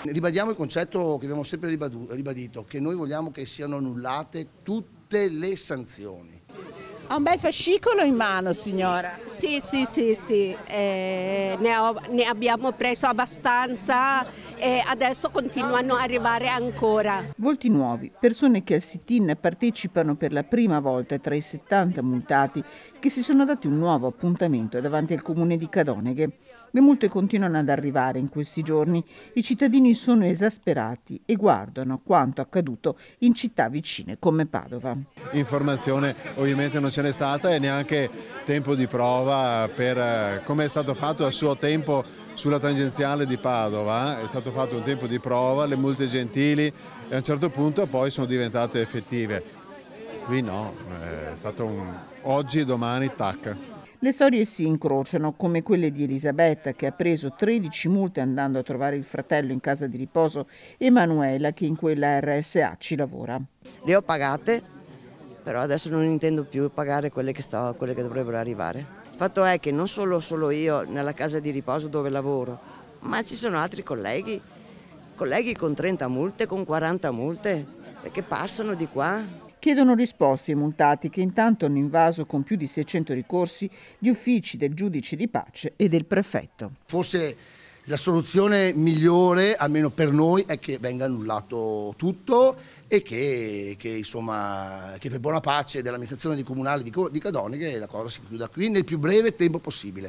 Ribadiamo il concetto che abbiamo sempre ribadito, che noi vogliamo che siano annullate tutte le sanzioni. Ha un bel fascicolo in mano, signora. Sì, ne abbiamo preso abbastanza e adesso continuano ad arrivare ancora. Volti nuovi, persone che al sit-in partecipano per la prima volta tra i 70 multati che si sono dati un nuovo appuntamento davanti al comune di Cadoneghe. Le multe continuano ad arrivare in questi giorni, i cittadini sono esasperati e guardano quanto accaduto in città vicine come Padova. Informazione ovviamente non ce n'è stata e neanche tempo di prova per come è stato fatto a suo tempo sulla tangenziale di Padova. È stato fatto un tempo di prova, le multe gentili e a un certo punto poi sono diventate effettive. Qui no, è stato oggi, domani, tac. Le storie si incrociano, come quelle di Elisabetta, che ha preso 13 multe andando a trovare il fratello in casa di riposo, e Emanuela, che in quella RSA ci lavora. Le ho pagate, però adesso non intendo più pagare quelle che dovrebbero arrivare. Il fatto è che non solo io nella casa di riposo dove lavoro, ma ci sono altri colleghi con 30 multe, con 40 multe, che passano di qua. Chiedono risposte ai multati che intanto hanno invaso con più di 600 ricorsi gli uffici del giudice di pace e del prefetto. Forse la soluzione migliore, almeno per noi, è che venga annullato tutto e che per buona pace dell'amministrazione comunale di Cadoneghe la cosa si chiuda qui nel più breve tempo possibile.